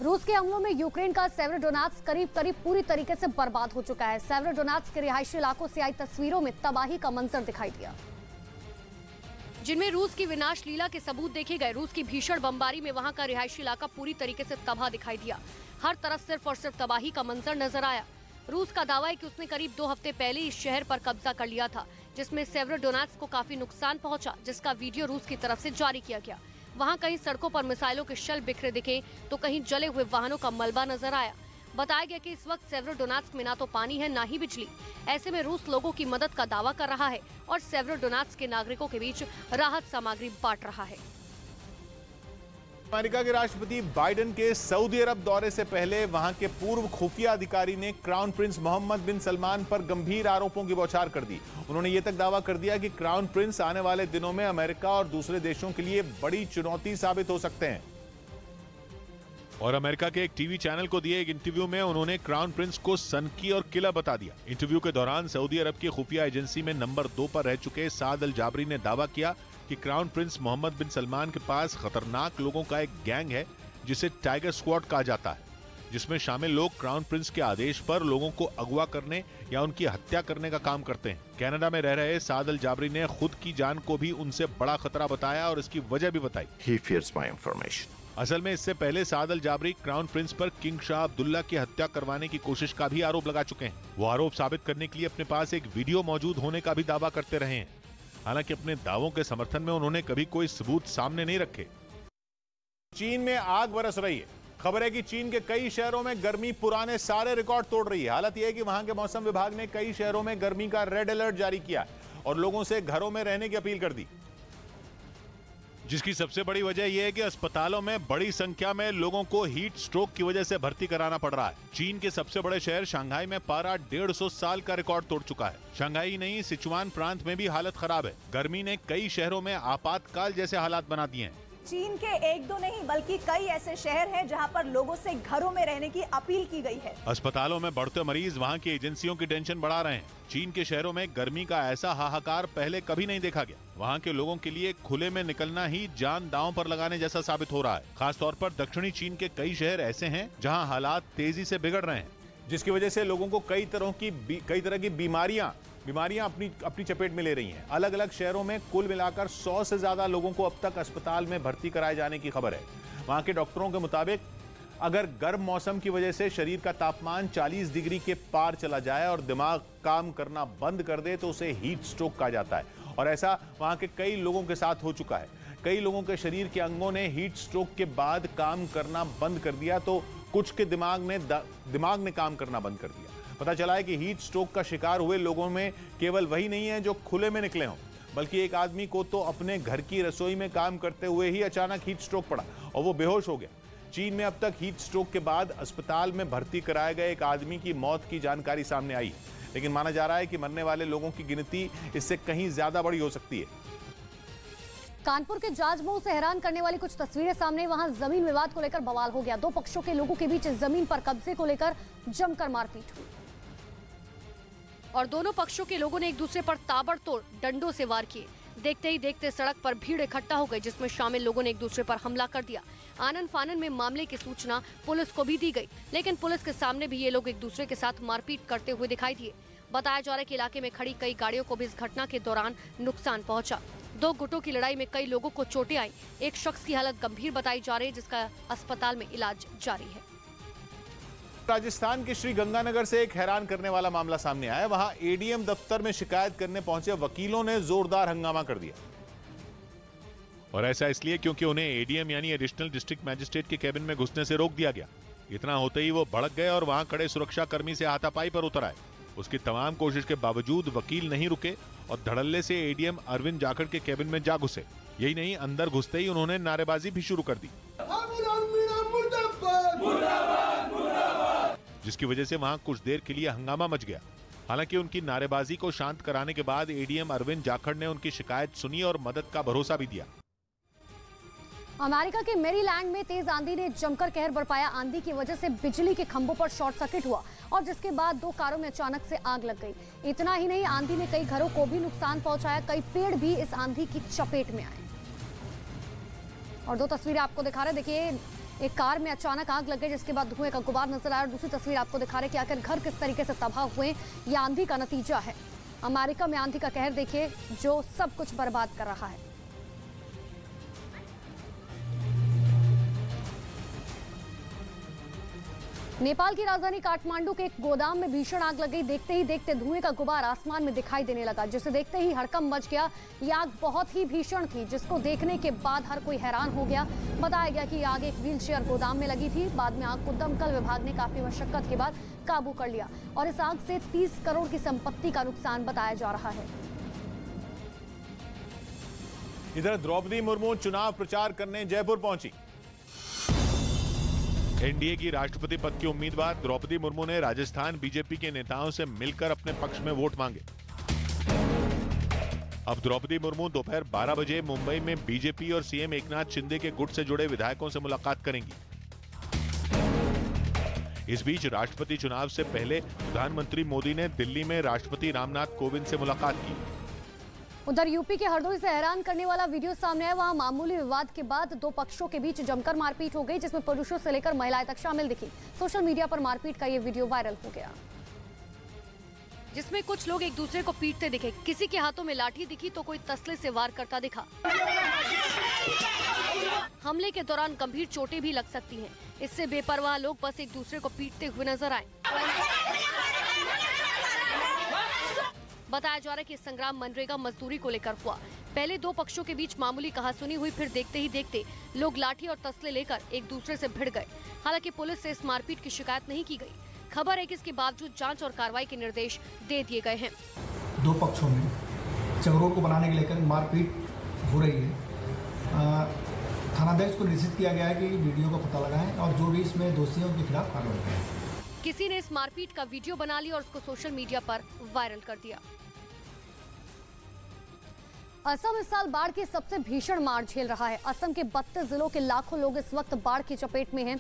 रूस के हमलों में यूक्रेन का सेवेरोडोनेट्स्क करीब पूरी तरीके से बर्बाद हो चुका है। सेवेरोडोनेट्स्क के रिहायशी इलाकों से आई तस्वीरों में तबाही का मंजर दिखाई दिया, जिनमें रूस की विनाश लीला के सबूत देखे गए। रूस की भीषण बमबारी में वहां का रिहायशी इलाका पूरी तरीके से तबाह दिखाई दिया। हर तरफ सिर्फ और सिर्फ तबाही का मंजर नजर आया। रूस का दावा है कि उसने करीब 2 हफ्ते पहले इस शहर पर कब्जा कर लिया था, जिसमें सेवेरोडोनेट्स्क को काफी नुकसान पहुंचा, जिसका वीडियो रूस की तरफ से जारी किया गया। वहां कहीं सड़कों पर मिसाइलों के शल बिखरे दिखे तो कहीं जले हुए वाहनों का मलबा नजर आया। बताया गया कि इस वक्त सेवेरोडोनेट्स्क में ना तो पानी है ना ही बिजली। ऐसे में रूस लोगों की मदद का दावा कर रहा है और सेवेरोडोनेट्स्क के नागरिकों के बीच राहत सामग्री बांट रहा है। अमेरिका के राष्ट्रपति बाइडेन के सऊदी अरब दौरे से पहले वहां के पूर्व खुफिया अधिकारी ने क्राउन प्रिंस मोहम्मद बिन सलमान पर गंभीर आरोपों की बौछार कर दी। उन्होंने ये तक दावा कर दिया कि क्राउन प्रिंस आने वाले दिनों में अमेरिका और दूसरे देशों के लिए बड़ी चुनौती साबित हो सकते हैं। और अमेरिका के एक टीवी चैनल को दिए एक इंटरव्यू में उन्होंने क्राउन प्रिंस को सनकी और किला बता दिया। इंटरव्यू के दौरान सऊदी अरब की खुफिया एजेंसी में नंबर 2 पर रह चुके साद अल जाबरी ने दावा किया कि क्राउन प्रिंस मोहम्मद बिन सलमान के पास खतरनाक लोगों का एक गैंग है जिसे टाइगर स्क्वाड कहा जाता है, जिसमें शामिल लोग क्राउन प्रिंस के आदेश पर लोगों को अगवा करने या उनकी हत्या करने का काम करते हैं। कनाडा में रह रहे साद अल जाबरी ने खुद की जान को भी उनसे बड़ा खतरा बताया और इसकी वजह भी बताई। He fears my information. असल में इससे पहले साद अल जाबरी क्राउन प्रिंस पर किंग शाह अब्दुल्ला की हत्या करवाने की कोशिश का भी आरोप लगा चुके हैं। वो आरोप साबित करने के लिए अपने पास एक वीडियो मौजूद होने का भी दावा करते रहे हैं। हालांकि अपने दावों के समर्थन में उन्होंने कभी कोई सबूत सामने नहीं रखे। चीन में आग बरस रही है। खबर है कि चीन के कई शहरों में गर्मी पुराने सारे रिकॉर्ड तोड़ रही है। हालत यह है कि वहां के मौसम विभाग ने कई शहरों में गर्मी का रेड अलर्ट जारी किया और लोगों से घरों में रहने की अपील कर दी, जिसकी सबसे बड़ी वजह यह है कि अस्पतालों में बड़ी संख्या में लोगों को हीट स्ट्रोक की वजह से भर्ती कराना पड़ रहा है। चीन के सबसे बड़े शहर शंघाई में पारा 150 साल का रिकॉर्ड तोड़ चुका है। शंघाई नहीं, सिचुआन प्रांत में भी हालत खराब है। गर्मी ने कई शहरों में आपातकाल जैसे हालात बना दिए हैं। चीन के 1-2 नहीं बल्कि कई ऐसे शहर हैं जहां पर लोगों से घरों में रहने की अपील की गई है। अस्पतालों में बढ़ते मरीज वहां की एजेंसियों की टेंशन बढ़ा रहे हैं। चीन के शहरों में गर्मी का ऐसा हाहाकार पहले कभी नहीं देखा गया। वहां के लोगों के लिए खुले में निकलना ही जान दांव पर लगाने जैसा साबित हो रहा है। खासतौर पर दक्षिणी चीन के कई शहर ऐसे हैं जहां हालात तेजी से बिगड़ रहे हैं, जिसकी वजह से लोगों को कई तरह की बीमारियां अपनी चपेट में ले रही हैं। अलग अलग शहरों में कुल मिलाकर 100 से ज्यादा लोगों को अब तक अस्पताल में भर्ती कराए जाने की खबर है। वहां के डॉक्टरों के मुताबिक अगर गर्म मौसम की वजह से शरीर का तापमान 40 डिग्री के पार चला जाए और दिमाग काम करना बंद कर दे तो उसे हीट स्ट्रोक कहा जाता है। और ऐसा वहां के कई लोगों के साथ हो चुका है। कई लोगों के शरीर के अंगों ने हीट स्ट्रोक के बाद काम करना बंद कर दिया तो कुछ के दिमाग ने काम करना बंद कर दिया। पता चला है कि हीट स्ट्रोक का शिकार हुए लोगों में केवल वही नहीं है जो खुले में निकले हों, बल्कि एक आदमी को तो अपने घर की रसोई में काम करते हुए ही अचानक हीट स्ट्रोक पड़ा और वो बेहोश हो गया। चीन में अब तक हीट स्ट्रोक के बाद अस्पताल में भर्ती कराए गए एक आदमी की मौत की जानकारी सामने आई, लेकिन माना जा रहा है कि मरने वाले लोगों की गिनती इससे कहीं ज्यादा बड़ी हो सकती है। कानपुर के जाजमऊ से हैरान करने वाली कुछ तस्वीरें सामने। वहां जमीन विवाद को लेकर बवाल हो गया। 2 पक्षों के लोगों के बीच जमीन पर कब्जे को लेकर जमकर मारपीट हुई और दोनों पक्षों के लोगों ने एक दूसरे पर ताबड़तोड़ डंडों से वार किए। देखते ही देखते सड़क पर भीड़ इकट्ठा हो गई, जिसमें शामिल लोगों ने एक दूसरे पर हमला कर दिया। आनन फानन में मामले की सूचना पुलिस को भी दी गई, लेकिन पुलिस के सामने भी ये लोग एक दूसरे के साथ मारपीट करते हुए दिखाई दिए। बताया जा रहा है कि इलाके में खड़ी कई गाड़ियों को भी इस घटना के दौरान नुकसान पहुंचा। 2 गुटों की लड़ाई में कई लोगों को चोटें आई। एक शख्स की हालत गंभीर बताई जा रही है, जिसका अस्पताल में इलाज जारी है। राजस्थान के श्री गंगानगर से एक हैरान करने वाला मामला सामने आया। वहां एडीएम दफ्तर में शिकायत करने पहुंचे वकीलों ने जोरदार हंगामा कर दिया। और ऐसा इसलिए क्योंकि उन्हें एडीएम यानी एडिशनल डिस्ट्रिक्ट मैजिस्ट्रेट के कैबिन में घुसने से रोक दिया गया। इतना होते ही वो भड़क गए और वहां खड़े सुरक्षा कर्मी से हाथापाई पर उतर आए। उसकी तमाम कोशिश के बावजूद वकील नहीं रुके और धड़ल्ले से एडीएम अरविंद जाखड़ के कैबिन में जा घुसे। यही नहीं, अंदर घुसते ही उन्होंने नारेबाजी भी शुरू कर दी, जिसकी वजह से वहां कुछ देर के लिए हंगामा मच गया। हालांकि उनकी नारेबाजी को शांत कराने के बाद एडीएम अरविंद जाखड़ ने उनकी शिकायत सुनी और मदद का भरोसा भी दिया। अमेरिका के मैरीलैंड में तेज आंधी ने जमकर कहर बरपाया। आंधी की वजह से बिजली के खंभों पर शॉर्ट सर्किट हुआ और जिसके बाद 2 कारों में अचानक से आग लग गई। इतना ही नहीं, आंधी ने कई घरों को भी नुकसान पहुंचाया। कई पेड़ भी इस आंधी की चपेट में आए। और 2 तस्वीरें आपको दिखा रहे, देखिए एक कार में अचानक आग लग गई, जिसके बाद धुएं का गुबार नजर आया। और दूसरी तस्वीर आपको दिखा रहे कि आखिर घर किस तरीके से तबाह हुए, ये आंधी का नतीजा है। अमेरिका में आंधी का कहर देखिए जो सब कुछ बर्बाद कर रहा है। नेपाल की राजधानी काठमांडू के एक गोदाम में भीषण आग लग गई। देखते ही देखते धुएं का गुबार आसमान में दिखाई देने लगा, जिसे देखते ही हड़कंप मच गया। ये आग बहुत ही भीषण थी, जिसको देखने के बाद हर कोई हैरान हो गया। बताया गया कि आग एक व्हीलचेयर गोदाम में लगी थी। बाद में आग को दमकल विभाग ने काफी मशक्कत के बाद काबू कर लिया और इस आग से 30 करोड़ की संपत्ति का नुकसान बताया जा रहा है। इधर द्रौपदी मुर्मू चुनाव प्रचार करने जयपुर पहुंची। एनडीए की राष्ट्रपति पद की उम्मीदवार द्रौपदी मुर्मू ने राजस्थान बीजेपी के नेताओं से मिलकर अपने पक्ष में वोट मांगे। अब द्रौपदी मुर्मू दोपहर 12 बजे मुंबई में बीजेपी और सीएम एकनाथ शिंदे के गुट से जुड़े विधायकों से मुलाकात करेंगी। इस बीच राष्ट्रपति चुनाव से पहले प्रधानमंत्री मोदी ने दिल्ली में राष्ट्रपति रामनाथ कोविंद से मुलाकात की। उधर यूपी के हरदोई से हैरान करने वाला वीडियो सामने आया। वहां मामूली विवाद के बाद दो पक्षों के बीच जमकर मारपीट हो गई, जिसमें पुरुषों से लेकर महिलाएं तक शामिल दिखी। सोशल मीडिया पर मारपीट का ये वीडियो वायरल हो गया, जिसमें कुछ लोग एक दूसरे को पीटते दिखे। किसी के हाथों में लाठी दिखी तो कोई तसले से वार करता दिखा। हमले के दौरान गंभीर चोटें भी लग सकती हैं। इससे बेपरवाह लोग बस एक दूसरे को पीटते हुए नजर आए। बताया जा रहा है कि संग्राम मनरेगा मजदूरी को लेकर हुआ। पहले दो पक्षों के बीच मामूली कहासुनी हुई, फिर देखते ही देखते लोग लाठी और तसले लेकर एक दूसरे से भिड़ गए। हालांकि पुलिस से इस मारपीट की शिकायत नहीं की गई। खबर है कि इसके बावजूद जांच और कार्रवाई के निर्देश दे दिए गए हैं। दो पक्षों में चोरों को बनाने के लेकर मारपीट हो रही है। थानाध्यक्ष को निर्देशित किया गया है कि वीडियो का पता लगाएं और जो भी इसमें दोषी है उनके खिलाफ कार्रवाई करें। किसी ने इस मारपीट का वीडियो बना लिया और उसको सोशल मीडिया पर वायरल कर दिया। असम इस साल बाढ़ की सबसे भीषण मार झेल रहा है। असम के 32 जिलों के लाखों लोग इस वक्त बाढ़ की चपेट में हैं।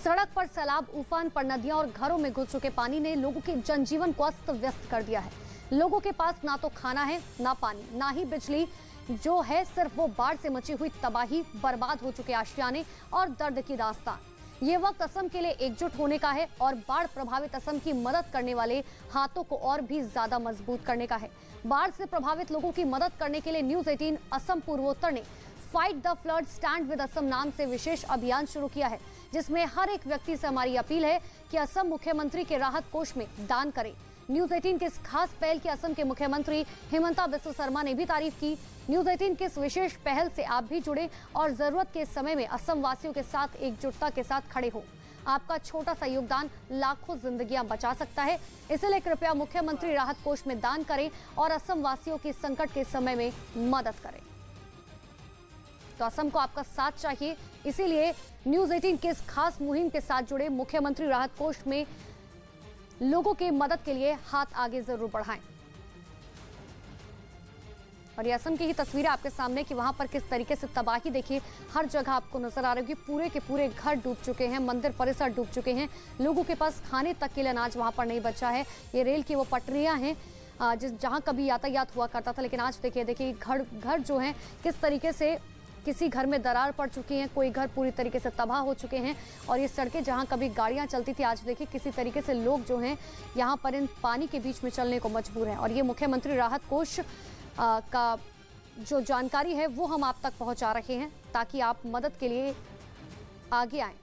सड़क पर सैलाब, उफान पर नदियां और घरों में घुस चुके पानी ने लोगों के जनजीवन को अस्त व्यस्त कर दिया है। लोगों के पास ना तो खाना है, ना पानी, ना ही बिजली। जो है सिर्फ वो बाढ़ से मची हुई तबाही, बर्बाद हो चुके आशियाने और दर्द की दास्तान। ये वक्त असम के लिए एकजुट होने का है और बाढ़ प्रभावित असम की मदद करने वाले हाथों को और भी ज्यादा मजबूत करने का है। बाढ़ से प्रभावित लोगों की मदद करने के लिए न्यूज 18 असम पूर्वोत्तर ने fight the flood stand with Assam नाम से विशेष अभियान शुरू किया है, जिसमें हर एक व्यक्ति से हमारी अपील है कि असम मुख्यमंत्री के राहत कोष में दान करे। न्यूज 18 के इस खास पहल की असम के मुख्यमंत्री हिमंता बिस्वा शर्मा ने भी तारीफ की। न्यूज 18 की इस विशेष पहल से आप भी जुड़े और जरूरत के समय में असम वासियों के साथ एकजुटता के साथ खड़े हो। आपका छोटा सा योगदान लाखों जिंदगियां बचा सकता है। इसलिए कृपया मुख्यमंत्री राहत कोष में दान करें और असम वासियों की संकट के समय में मदद करें। तो असम को आपका साथ चाहिए, इसीलिए न्यूज 18 के इस खास मुहिम के साथ जुड़े, मुख्यमंत्री राहत कोष में लोगों के मदद के लिए हाथ आगे जरूर बढ़ाएं। और ये असम की ही तस्वीरें आपके सामने कि वहां पर किस तरीके से तबाही देखिए हर जगह आपको नजर आ रही है। पूरे के पूरे घर डूब चुके हैं, मंदिर परिसर डूब चुके हैं, लोगों के पास खाने तक के लिए अनाज वहां पर नहीं बचा है। ये रेल की वो पटरियां हैं जहां कभी यातायात हुआ करता था, लेकिन आज देखिए घर जो है किस तरीके से किसी घर में दरार पड़ चुकी है, कोई घर पूरी तरीके से तबाह हो चुके हैं। और ये सड़कें जहां कभी गाड़ियां चलती थी, आज देखिए किसी तरीके से लोग जो हैं यहां पर इन पानी के बीच में चलने को मजबूर हैं। और ये मुख्यमंत्री राहत कोष का जो जानकारी है वो हम आप तक पहुंचा रहे हैं ताकि आप मदद के लिए आगे आएं।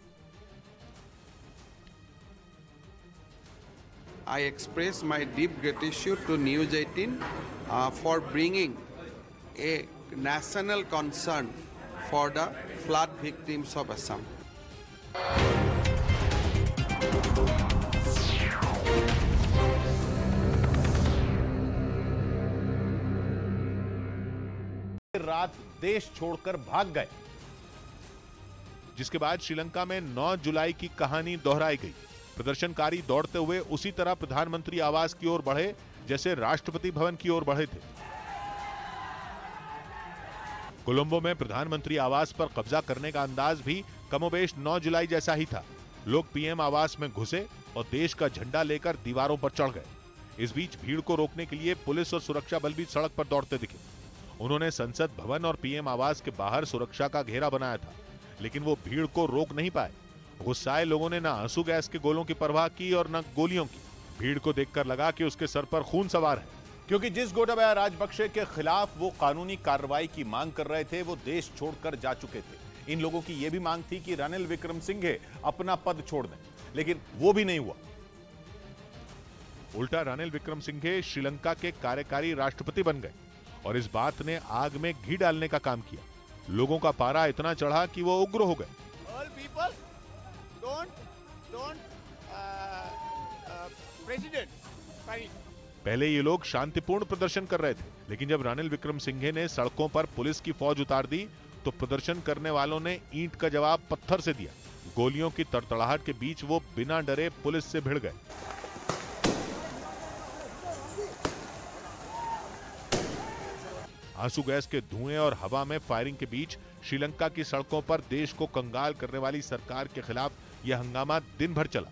I express my deep gratitude to News 18 for bringing a national concern for the flood victims of Assam. रात देश छोड़कर भाग गए, जिसके बाद श्रीलंका में 9 जुलाई की कहानी दोहराई गई। प्रदर्शनकारी दौड़ते हुए उसी तरह प्रधानमंत्री आवास की ओर बढ़े जैसे राष्ट्रपति भवन की ओर बढ़े थे। कोलंबो में प्रधानमंत्री आवास पर कब्जा करने का अंदाज भी कमोबेश 9 जुलाई जैसा ही था। लोग पीएम आवास में घुसे और देश का झंडा लेकर दीवारों पर चढ़ गए। इस बीच भीड़ को रोकने के लिए पुलिस और सुरक्षा बल भी सड़क पर दौड़ते दिखे। उन्होंने संसद भवन और पीएम आवास के बाहर सुरक्षा का घेरा बनाया था, लेकिन वो भीड़ को रोक नहीं पाए। गुस्साए लोगों ने न आंसू गैस के गोलों की परवाह की और न गोलियों की। भीड़ को देखकर लगा कि उसके सर पर खून सवार है, क्योंकि जिस गोटाबाया राजपक्षे के खिलाफ वो कानूनी कार्रवाई की मांग कर रहे थे वो देश छोड़कर जा चुके थे। इन लोगों की यह भी मांग थी कि रानिल विक्रमसिंघे अपना पद छोड़ दें, लेकिन वो भी नहीं हुआ। उल्टा रानिल विक्रमसिंघे श्रीलंका के कार्यकारी राष्ट्रपति बन गए और इस बात ने आग में घी डालने का काम किया। लोगों का पारा इतना चढ़ा कि वो उग्र हो गए। All people don't president. पहले ये लोग शांतिपूर्ण प्रदर्शन कर रहे थे, लेकिन जब रानिल विक्रमसिंघे ने सड़कों पर पुलिस की फौज उतार दी तो प्रदर्शन करने वालों ने ईंट का जवाब पत्थर से दिया। गोलियों की तड़तड़ाहट के बीच वो बिना डरे पुलिस से भिड़ गए। आंसू गैस के धुएं और हवा में फायरिंग के बीच श्रीलंका की सड़कों पर देश को कंगाल करने वाली सरकार के खिलाफ यह हंगामा दिन भर चला।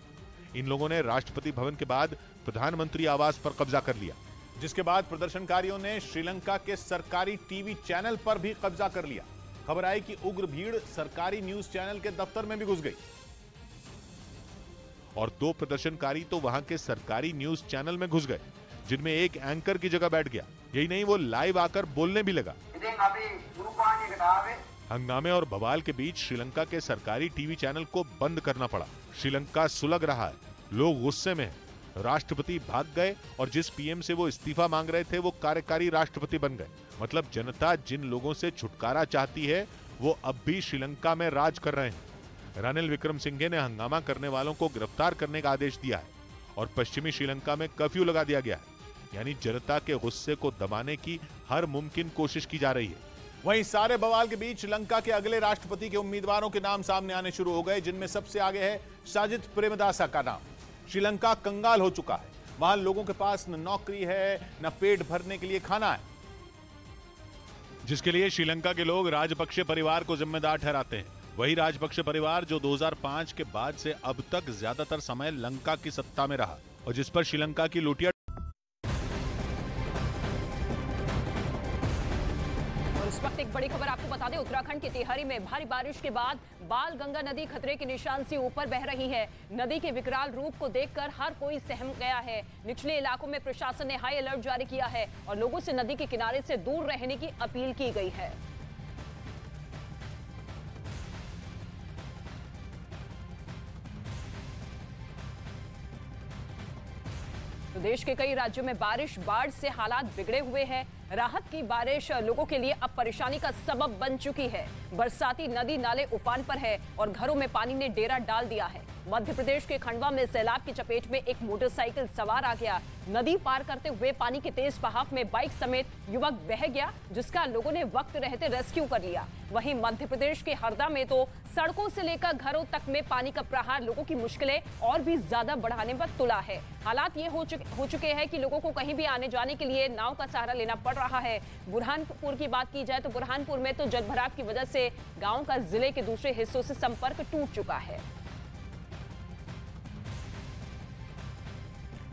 इन लोगों ने राष्ट्रपति भवन के बाद प्रधानमंत्री आवास पर कब्जा कर लिया, जिसके बाद प्रदर्शनकारियों ने श्रीलंका के सरकारी टीवी चैनल पर भी कब्जा कर लिया। खबर आई कि उग्र भीड़ सरकारी न्यूज चैनल के दफ्तर में भी घुस गई और 2 प्रदर्शनकारी तो वहां के सरकारी न्यूज चैनल में घुस गए, जिनमें एक एंकर की जगह बैठ गया। यही नहीं, वो लाइव आकर बोलने भी लगा। हंगामे और बवाल के बीच श्रीलंका के सरकारी टीवी चैनल को बंद करना पड़ा। श्रीलंका सुलग रहा है, लोग गुस्से में हैं। राष्ट्रपति भाग गए और जिस पीएम से वो इस्तीफा मांग रहे थे वो कार्यकारी राष्ट्रपति बन गए। मतलब जनता जिन लोगों से छुटकारा चाहती है वो अब भी श्रीलंका में राज कर रहे हैं। रानिल विक्रमसिंघे ने हंगामा करने वालों को गिरफ्तार करने का आदेश दिया है और पश्चिमी श्रीलंका में कर्फ्यू लगा दिया गया है, यानी जनता के गुस्से को दबाने की हर मुमकिन कोशिश की जा रही है। वहीं सारे बवाल के बीच श्रीलंका के अगले राष्ट्रपति के उम्मीदवारों के नाम सामने आने शुरू हो गए, जिनमें सबसे आगे है साजिद प्रेमदासा का नाम। श्रीलंका कंगाल हो चुका है, वहां लोगों के पास न नौकरी है न पेट भरने के लिए खाना है, जिसके लिए श्रीलंका के लोग राजपक्षे परिवार को जिम्मेदार ठहराते हैं। वही राजपक्षे परिवार जो 2005 के बाद से अब तक ज्यादातर समय लंका की सत्ता में रहा और जिस पर श्रीलंका की लुटिया। इस वक्त एक बड़ी खबर आपको बता दें, उत्तराखंड के टिहरी में भारी बारिश के बाद बाल गंगा नदी खतरे के निशान से ऊपर बह रही है। नदी के विकराल रूप को देखकर हर कोई सहम गया है। निचले इलाकों में प्रशासन ने हाई अलर्ट जारी किया है और लोगों से नदी के किनारे से दूर रहने की अपील की गई है। प्रदेश के कई राज्यों में बारिश, बाढ़ से हालात बिगड़े हुए हैं। राहत की बारिश लोगों के लिए अब परेशानी का सबब बन चुकी है। बरसाती नदी नाले उफान पर है और घरों में पानी ने डेरा डाल दिया है। मध्य प्रदेश के खंडवा में सैलाब की चपेट में एक मोटरसाइकिल सवार आ गया। नदी पार करते हुए पानी के तेज बहाव में बाइक समेत युवक बह गया, जिसका लोगों ने वक्त रहते रेस्क्यू कर लिया। वहीं मध्य प्रदेश के हरदा में तो सड़कों से लेकर घरों तक में पानी का प्रहार लोगों की मुश्किलें और भी ज्यादा बढ़ाने पर तुला है। हालात ये हो चुके हैं कि लोगों को कहीं भी आने जाने के लिए नाव का सहारा लेना पड़ रहा है। बुरहानपुर की बात की जाए तो बुरहानपुर में तो जलभराव की वजह से गांव का जिले के दूसरे हिस्सों से संपर्क टूट चुका है।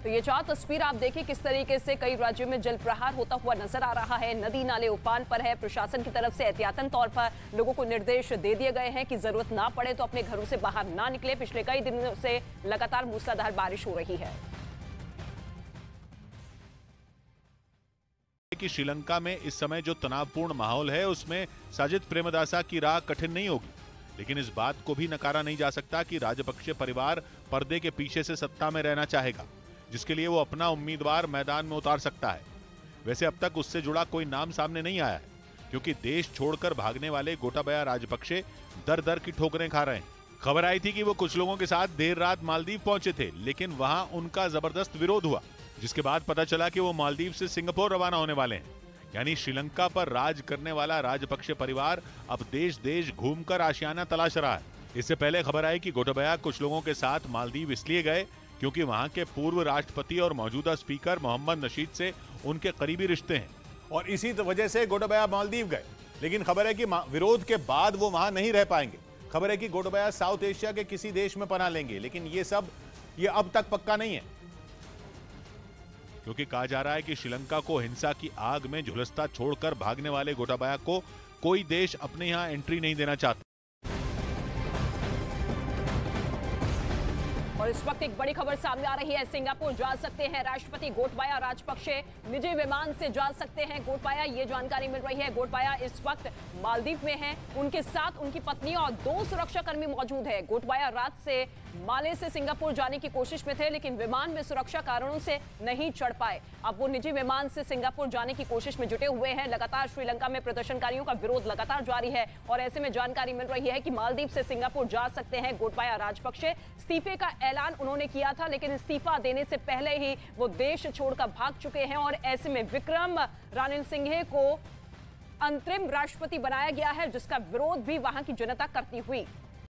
तो ये 4 तस्वीर आप देखिए किस तरीके से कई राज्यों में जल प्रहार होता हुआ नजर आ रहा है। नदी नाले उफान पर है। प्रशासन की तरफ से एहतियातन तौर पर लोगों को निर्देश दे दिए गए हैं कि जरूरत ना पड़े तो अपने घरों से बाहर ना निकले। पिछले कई दिनों से लगातार मूसलाधार बारिश हो रही है। कि श्रीलंका में इस समय जो तनावपूर्ण माहौल है उसमें साजिद प्रेमदासा की राह कठिन नहीं होगी, लेकिन इस बात को भी नकारा नहीं जा सकता कि राजपक्षे परिवार पर्दे के पीछे से सत्ता में रहना चाहेगा, जिसके लिए वो अपना उम्मीदवार मैदान में उतार सकता है। वैसे अब तक उससे जुड़ा कोई नाम सामने नहीं आया है, क्योंकि देश छोड़कर भागने वाले गोटाबाया राजपक्षे दर दर की ठोकरें खा रहे हैं। खबर आई थी कि वो कुछ लोगों के साथ देर रात मालदीव पहुंचे थे, लेकिन वहां उनका जबरदस्त विरोध हुआ, जिसके बाद पता चला कि वो मालदीव से सिंगापुर रवाना होने वाले हैं। यानी श्रीलंका पर राज करने वाला राजपक्षे परिवार अब देश देश घूमकर आशियाना तलाश रहा है। इससे पहले खबर आई कि गोटाबाया कुछ लोगों के साथ मालदीव इसलिए गए क्योंकि वहां के पूर्व राष्ट्रपति और मौजूदा स्पीकर मोहम्मद नशीद से उनके करीबी रिश्ते हैं और इसी वजह से गोटाबाया मालदीव गए। लेकिन खबर है कि विरोध के बाद वो वहां नहीं रह पाएंगे। खबर है कि गोटाबाया साउथ एशिया के किसी देश में पनाह लेंगे, लेकिन ये अब तक पक्का नहीं है, क्योंकि कहा जा रहा है कि श्रीलंका को हिंसा की आग में झुलसता छोड़कर भागने वाले गोटाबाया को कोई देश अपने यहां एंट्री नहीं देना चाहता। और इस वक्त एक बड़ी खबर सामने आ रही है। सिंगापुर जा सकते हैं राष्ट्रपति गोटबाया राजपक्षे, निजी विमान से जा सकते हैं गोटबाया, ये जानकारी मिल रही है। गोटबाया इस वक्त मालदीव में हैं, उनके साथ उनकी पत्नी और 2 सुरक्षाकर्मी मौजूद है। गोटबाया रात से माले से सिंगापुर जाने की कोशिश में थे, लेकिन विमान में सुरक्षा कारणों से नहीं चढ़ पाए। अब वो निजी विमान से सिंगापुर जाने की कोशिश में जुटे हुए हैं। लगातार श्रीलंका में प्रदर्शनकारियों का विरोध लगातार जारी है और ऐसे में जानकारी मिल रही है कि मालदीव से सिंगापुर जा सकते हैं गोटबाया राजपक्षे। इस्तीफे का ऐलान उन्होंने किया था, लेकिन इस्तीफा देने से पहले ही वो देश छोड़कर भाग चुके हैं और ऐसे में विक्रम रानिलसिंघे को अंतरिम राष्ट्रपति बनाया गया है, जिसका विरोध भी वहां की जनता करती हुई